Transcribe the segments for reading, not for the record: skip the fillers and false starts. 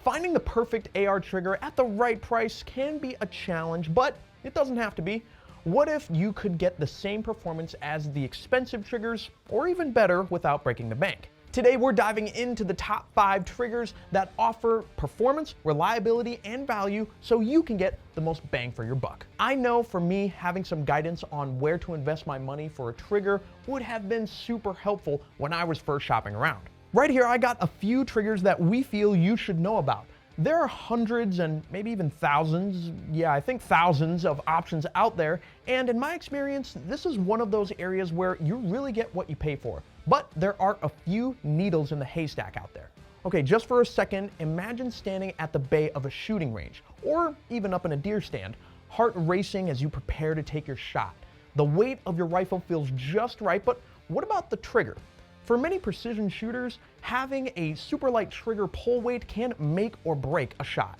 Finding the perfect AR trigger at the right price can be a challenge, but it doesn't have to be. What if you could get the same performance as the expensive triggers, or even better, without breaking the bank? Today we're diving into the top 5 triggers that offer performance, reliability, and value so you can get the most bang for your buck. I know for me, having some guidance on where to invest my money for a trigger would have been super helpful when I was first shopping around. Right here I got a few triggers that we feel you should know about. There are hundreds and maybe even thousands, yeah, I think thousands of options out there, and in my experience, this is one of those areas where you really get what you pay for. But there are a few needles in the haystack out there. Okay, just for a second, imagine standing at the bay of a shooting range, or even up in a deer stand, heart racing as you prepare to take your shot. The weight of your rifle feels just right, but what about the trigger? For many precision shooters, having a super light trigger pull weight can make or break a shot.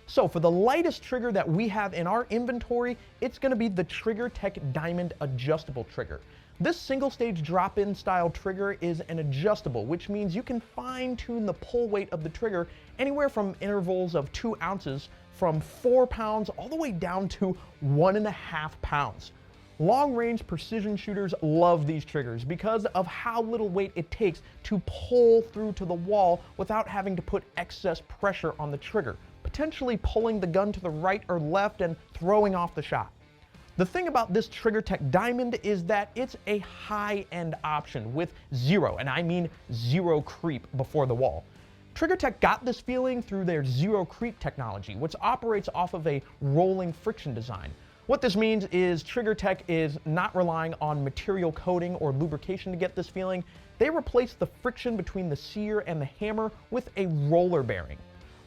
So for the lightest trigger that we have in our inventory, it's going to be the TriggerTech Diamond Adjustable Trigger. This single stage drop-in style trigger is an adjustable, which means you can fine tune the pull weight of the trigger anywhere from intervals of 2 ounces from 4 pounds all the way down to 1.5 pounds. Long-range precision shooters love these triggers because of how little weight it takes to pull through to the wall without having to put excess pressure on the trigger, potentially pulling the gun to the right or left and throwing off the shot. The thing about this TriggerTech Diamond is that it's a high-end option with zero, and I mean zero creep before the wall. TriggerTech got this feeling through their zero creep technology, which operates off of a rolling friction design. What this means is TriggerTech is not relying on material coating or lubrication to get this feeling. They replace the friction between the sear and the hammer with a roller bearing.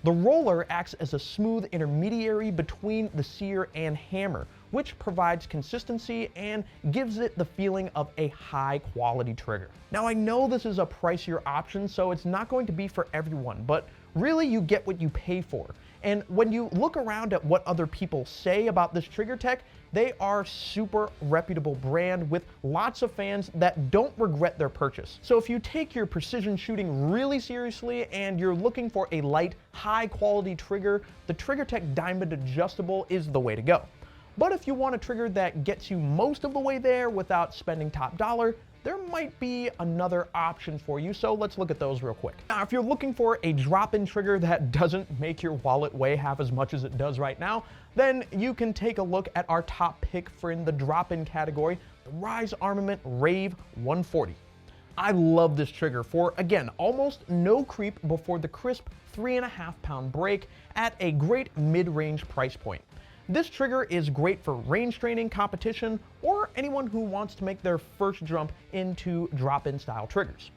The roller acts as a smooth intermediary between the sear and hammer, which provides consistency and gives it the feeling of a high quality trigger. Now I know this is a pricier option, so it's not going to be for everyone, but really you get what you pay for. And when you look around at what other people say about this TriggerTech, they are super reputable brand with lots of fans that don't regret their purchase. So if you take your precision shooting really seriously and you're looking for a light, high quality trigger, the TriggerTech Diamond Adjustable is the way to go. But if you want a trigger that gets you most of the way there without spending top dollar, there might be another option for you, so let's look at those real quick. Now, if you're looking for a drop-in trigger that doesn't make your wallet weigh half as much as it does right now, then you can take a look at our top pick for in the drop-in category, the Rise Armament Rave 140. I love this trigger for, again, almost no creep before the crisp 3.5 pound break at a great mid-range price point. This trigger is great for range training, competition, or anyone who wants to make their first jump into drop-in style triggers.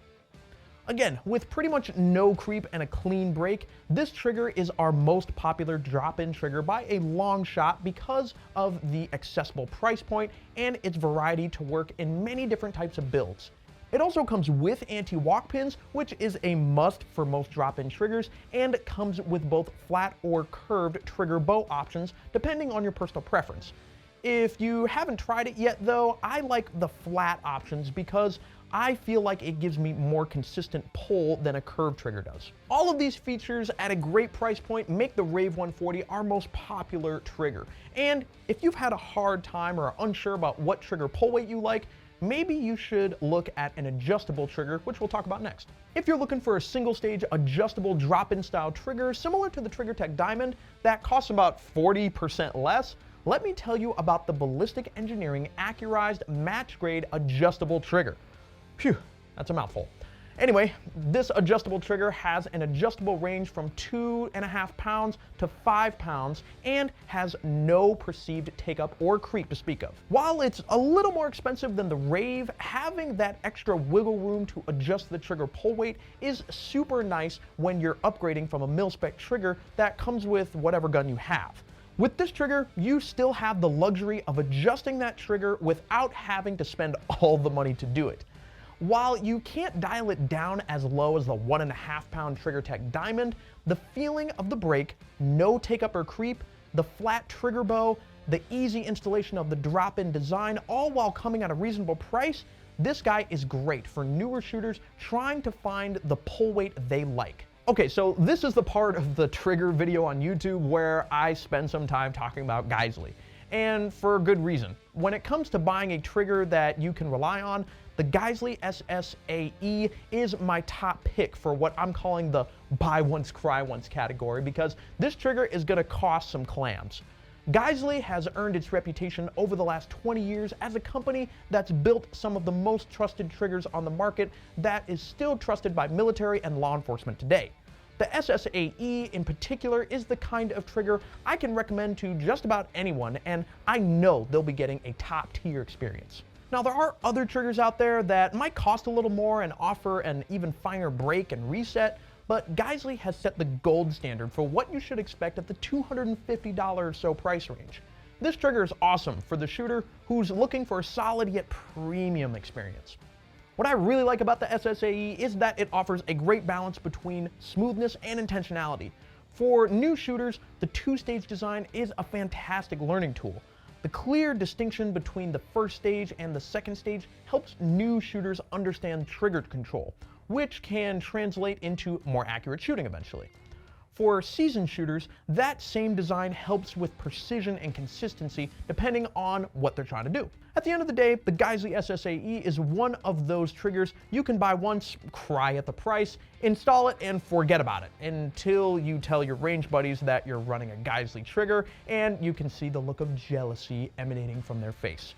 Again, with pretty much no creep and a clean break, this trigger is our most popular drop-in trigger by a long shot because of the accessible price point and its variety to work in many different types of builds. It also comes with anti-walk pins, which is a must for most drop-in triggers, and comes with both flat or curved trigger bow options, depending on your personal preference. If you haven't tried it yet though, I like the flat options because I feel like it gives me more consistent pull than a curved trigger does. All of these features at a great price point make the Rave 140 our most popular trigger. And if you've had a hard time or are unsure about what trigger pull weight you like, maybe you should look at an adjustable trigger, which we'll talk about next. If you're looking for a single stage adjustable drop-in style trigger similar to the TriggerTech Diamond that costs about 40% less, let me tell you about the Ballistic Engineering Accurized match grade adjustable trigger. Phew, that's a mouthful. Anyway, this adjustable trigger has an adjustable range from 2.5 pounds to 5 pounds and has no perceived take-up or creep to speak of. While it's a little more expensive than the Rave, having that extra wiggle room to adjust the trigger pull weight is super nice when you're upgrading from a mil-spec trigger that comes with whatever gun you have. With this trigger, you still have the luxury of adjusting that trigger without having to spend all the money to do it. While you can't dial it down as low as the 1.5 pound TriggerTech Diamond, the feeling of the break, no take-up or creep, the flat trigger bow, the easy installation of the drop-in design, all while coming at a reasonable price, this guy is great for newer shooters trying to find the pull weight they like. Okay, so this is the part of the trigger video on YouTube where I spend some time talking about Geissele, and for good reason. When it comes to buying a trigger that you can rely on, the Geissele SSA-E is my top pick for what I'm calling the buy once, cry once category, because this trigger is going to cost some clams. Geissele has earned its reputation over the last 20 years as a company that's built some of the most trusted triggers on the market that is still trusted by military and law enforcement today. The SSA-E in particular is the kind of trigger I can recommend to just about anyone, and I know they'll be getting a top-tier experience. Now, there are other triggers out there that might cost a little more and offer an even finer break and reset, but Geissele has set the gold standard for what you should expect at the $250 or so price range. This trigger is awesome for the shooter who's looking for a solid yet premium experience. What I really like about the SSA-E is that it offers a great balance between smoothness and intentionality. For new shooters, the two-stage design is a fantastic learning tool. The clear distinction between the first stage and the second stage helps new shooters understand trigger control, which can translate into more accurate shooting eventually. For seasoned shooters, that same design helps with precision and consistency depending on what they're trying to do. At the end of the day, the Geissele SSA-E is one of those triggers you can buy once, cry at the price, install it, and forget about it until you tell your range buddies that you're running a Geissele trigger and you can see the look of jealousy emanating from their face.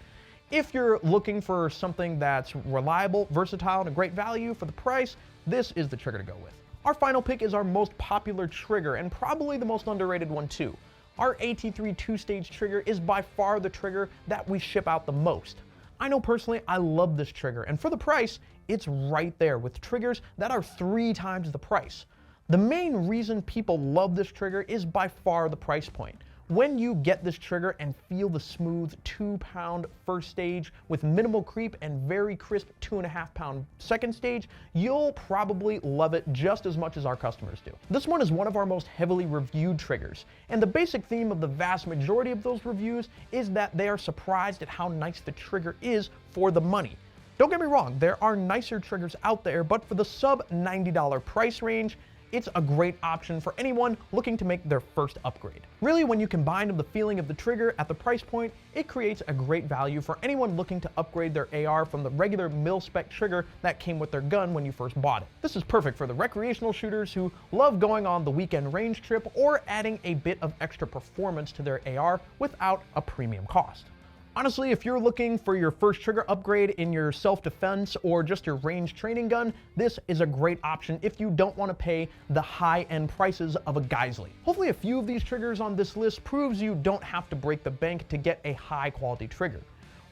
If you're looking for something that's reliable, versatile, and a great value for the price, this is the trigger to go with. Our final pick is our most popular trigger, and probably the most underrated one too. Our AT3 two-stage trigger is by far the trigger that we ship out the most. I know personally I love this trigger, and for the price, it's right there with triggers that are 3 times the price. The main reason people love this trigger is by far the price point. When you get this trigger and feel the smooth 2-pound first stage with minimal creep and very crisp 2.5-pound second stage, you'll probably love it just as much as our customers do. This one is one of our most heavily reviewed triggers, and the basic theme of the vast majority of those reviews is that they are surprised at how nice the trigger is for the money. Don't get me wrong, there are nicer triggers out there, but for the sub $90 price range, it's a great option for anyone looking to make their first upgrade. Really, when you combine the feeling of the trigger at the price point, it creates a great value for anyone looking to upgrade their AR from the regular mil-spec trigger that came with their gun when you first bought it. This is perfect for the recreational shooters who love going on the weekend range trip or adding a bit of extra performance to their AR without a premium cost. Honestly, if you're looking for your first trigger upgrade in your self-defense or just your range training gun, this is a great option if you don't want to pay the high-end prices of a Geissele. Hopefully a few of these triggers on this list proves you don't have to break the bank to get a high-quality trigger.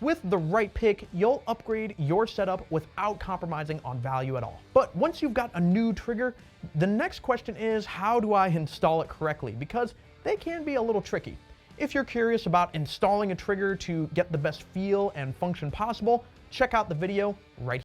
With the right pick, you'll upgrade your setup without compromising on value at all. But once you've got a new trigger, the next question is, how do I install it correctly? Because they can be a little tricky. If you're curious about installing a trigger to get the best feel and function possible, check out the video right here.